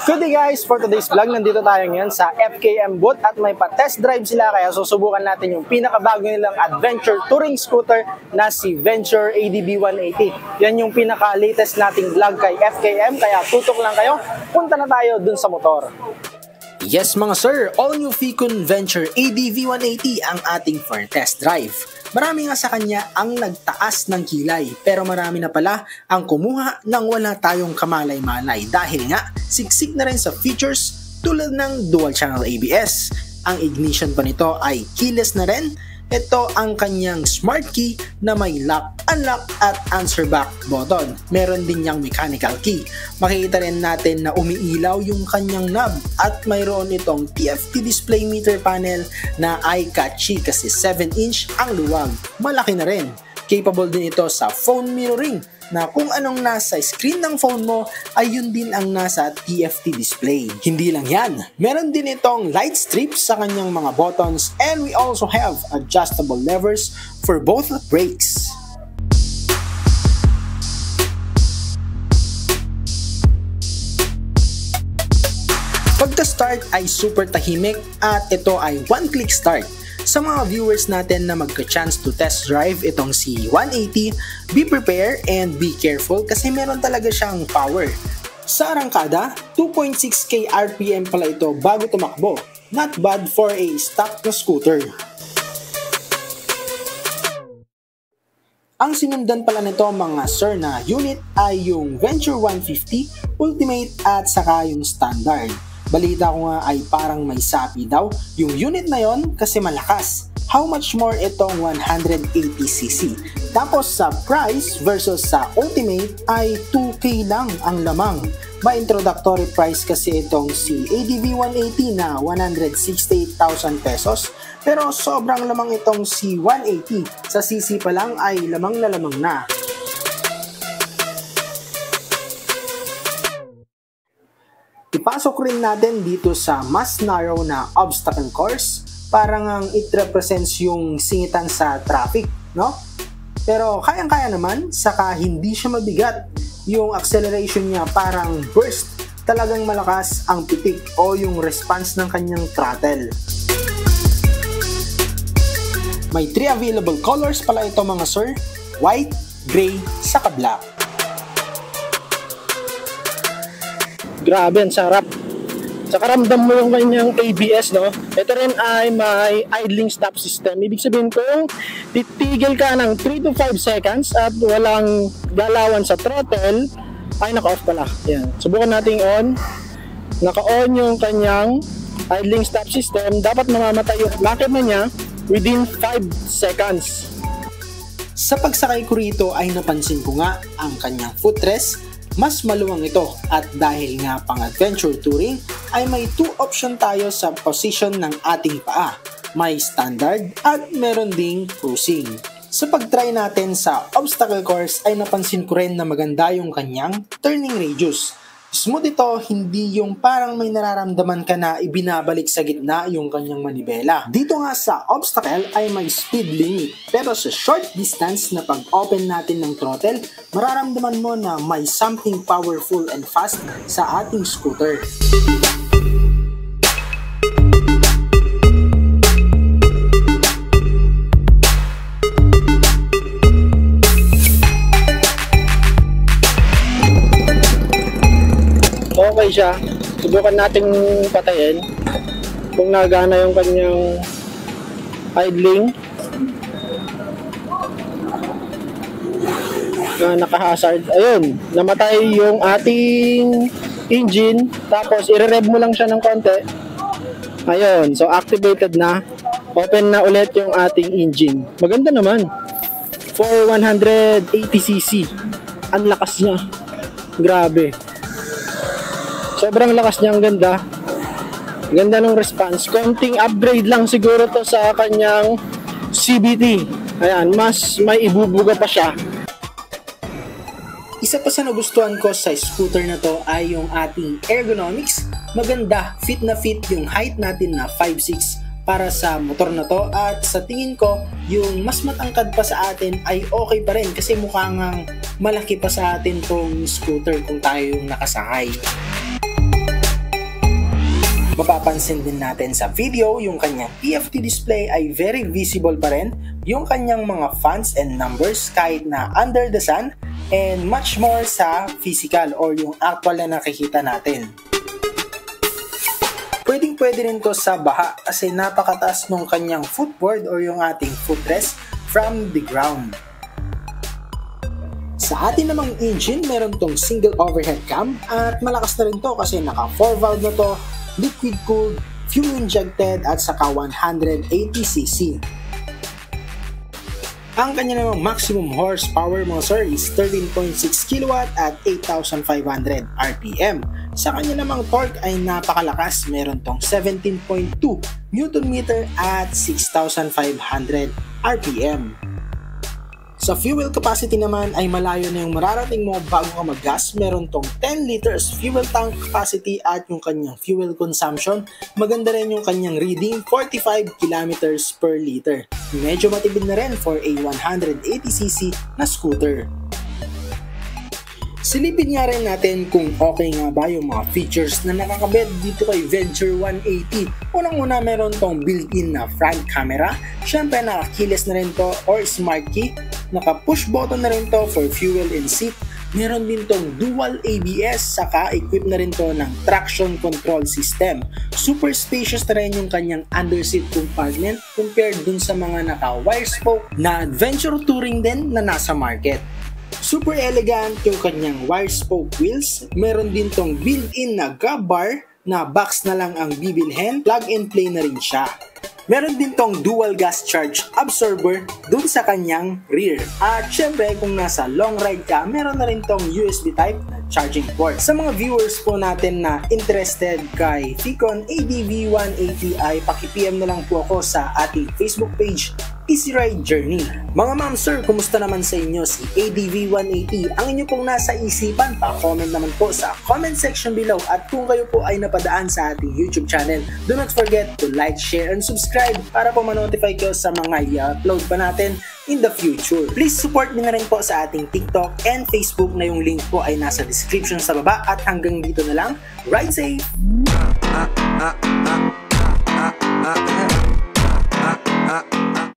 Good day guys! For today's vlog, nandito tayo ngayon sa FKM booth at may pa-test drive sila kaya susubukan natin yung pinakabago nilang adventure touring scooter na si Venture ADV 180. Yan yung pinaka-latest nating vlog kay FKM kaya tutok lang kayo, punta na tayo dun sa motor. Yes mga sir, all new Ficon Venture ADV 180 ang ating for test drive. Marami nga sa kanya ang nagtaas ng kilay pero marami na pala ang kumuha nang wala tayong kamalay-malay dahil nga siksik na rin sa features tulad ng dual channel ABS. Ang ignition pa nito ay keyless na rin. Ito ang kanyang smart key na may lock, unlock at answer back button. Meron din niyang mechanical key. Makikita rin natin na umiilaw yung kanyang knob at mayroon itong TFT display meter panel na eye-catchy kasi 7-inch ang luwag. Malaki na rin. Capable din ito sa phone mirroring na kung anong nasa screen ng phone mo ay yun din ang nasa TFT display. Hindi lang yan, meron din itong light strips sa kanyang mga buttons and we also have adjustable levers for both brakes. Pagka-start ay super tahimik at ito ay one-click start. Sa mga viewers natin na magka-chance to test drive itong si 180, be prepared and be careful kasi meron talaga siyang power. Sa arangkada, 2.6k RPM pala ito bago tumakbo. Not bad for a stock na scooter. Ang sinundan pala nito mga sir na unit ay yung Venture 150, Ultimate at saka yung Standard. Balita ko nga ay parang may sapi daw yung unit na yon kasi malakas. How much more itong 180cc? Tapos sa price versus sa Ultimate ay 2k lang ang lamang. May introductory price kasi itong si ADV 180 na 168,000 pesos. Pero sobrang lamang itong si 180. Sa cc pa lang ay lamang na lamang na. Ipasok rin natin dito sa mas narrow na obstacle course. Parang ang it represents yung singitan sa traffic, no? Pero kayang-kaya naman, saka hindi siya mabigat. Yung acceleration niya parang burst. Talagang malakas ang pitik o yung response ng kanyang throttle. May 3 available colors pala ito mga sir. White, gray, saka black. Grabe, ang sarap. Saka ramdam mo yung kanyang ABS, no? Ito rin ay may idling stop system. Ibig sabihin kung titigil ka ng 3 to 5 seconds at walang galawan sa throttle, ay naka-off pala. Yan. Subukan natin on. Naka-on yung kanyang idling stop system. Dapat mamamatay yung makina niya within 5 seconds. Sa pagsakay ko rito ay napansin ko nga ang kanyang footrest. Mas maluwang ito at dahil nga pang adventure touring ay may 2 option tayo sa position ng ating paa. May standard at meron ding cruising. Sa pag-try natin sa obstacle course ay napansin ko rin na maganda yung kanyang turning radius. Smooth ito, hindi yung parang may nararamdaman ka na ibinabalik sa gitna yung kanyang manibela. Dito nga sa obstacle ay may speed limit. Pero sa short distance na pag-open natin ng throttle, mararamdaman mo na may something powerful and fast sa ating scooter. Okay siya. Subukan nating patayin kung nagana yung kanyang idling na naka-hazard. Ayun, namatay yung ating engine. Tapos i-rev mo lang siya ng konti. Ayun, so activated na. Open na ulit yung ating engine. Maganda naman. For 180cc. Ang lakas niya. Grabe. Sobrang lakas niya, ang ganda. Ganda ng response. Konting upgrade lang siguro to sa kanyang CVT. Ayan, mas may ibubuga pa siya. Isa pa sa nagustuhan ko sa scooter na to ay yung ating ergonomics. Maganda, fit na fit yung height natin na 5'6" para sa motor na to, at sa tingin ko yung mas matangkad pa sa atin ay okay pa rin kasi mukhang malaki pa sa atin tong scooter kung tayo yung nakasakay. Mapapansin din natin sa video yung kanyang TFT display ay very visible pa rin, yung kanyang mga fonts and numbers kahit na under the sun, and much more sa physical or yung actual na nakikita natin. Pwede rin to sa baha kasi napakataas nung kanyang footboard or yung ating footrest from the ground. Sa atin namang engine, meron tong single overhead cam at malakas na rin to kasi naka 4 valve na to, liquid cooled, fuel injected at saka 180cc. Ang kanya namang maximum horsepower mga sir is 13.6 kW at 8,500 RPM. Sa kanya namang torque ay napakalakas, meron tong 17.2 Nm at 6,500 RPM. Sa fuel capacity naman ay malayo na yung mararating mo bago ka mag-gas. Meron tong 10 liters fuel tank capacity at yung kanyang fuel consumption. Maganda rin yung kanyang reading, 45 kilometers per liter. Medyo matipid na rin for a 180cc na scooter. Silipin nga rin natin kung okay nga ba yung mga features na nakakabit dito kay Venture 180. Unang-una meron tong built-in na front camera. Siyempre naka-keyless na rin to or smart key. Naka-push button na rin to for fuel and seat. Meron din tong dual ABS, saka equip na rin to ng traction control system. Super spacious na rin yung kanyang underseat compartment compared dun sa mga naka-wire spoke na adventure touring din na nasa market. Super elegant yung kanyang wire spoke wheels. Meron din tong built-in na grab bar na box na lang ang bibilhin. Plug and play na rin siya. Meron din tong dual gas charge absorber dun sa kanyang rear. At syempre kung nasa long ride ka, meron na rin tong USB type na charging port. Sa mga viewers po natin na interested kay Ficon ADV 180 ay paki-PM na lang po ako sa ating Facebook page, Easy Ride Journey. Mga ma'am sir, kumusta naman sa inyo si ADV 180? Ang inyo pong nasa isipan, pa-comment naman po sa comment section below. At kung kayo po ay napadaan sa ating YouTube channel, do not forget to like, share, and subscribe para po ma-notify kayo sa mga i-upload pa natin in the future. Please support me na rin po sa ating TikTok and Facebook na yung link po ay nasa description sa baba. At hanggang dito na lang, ride safe!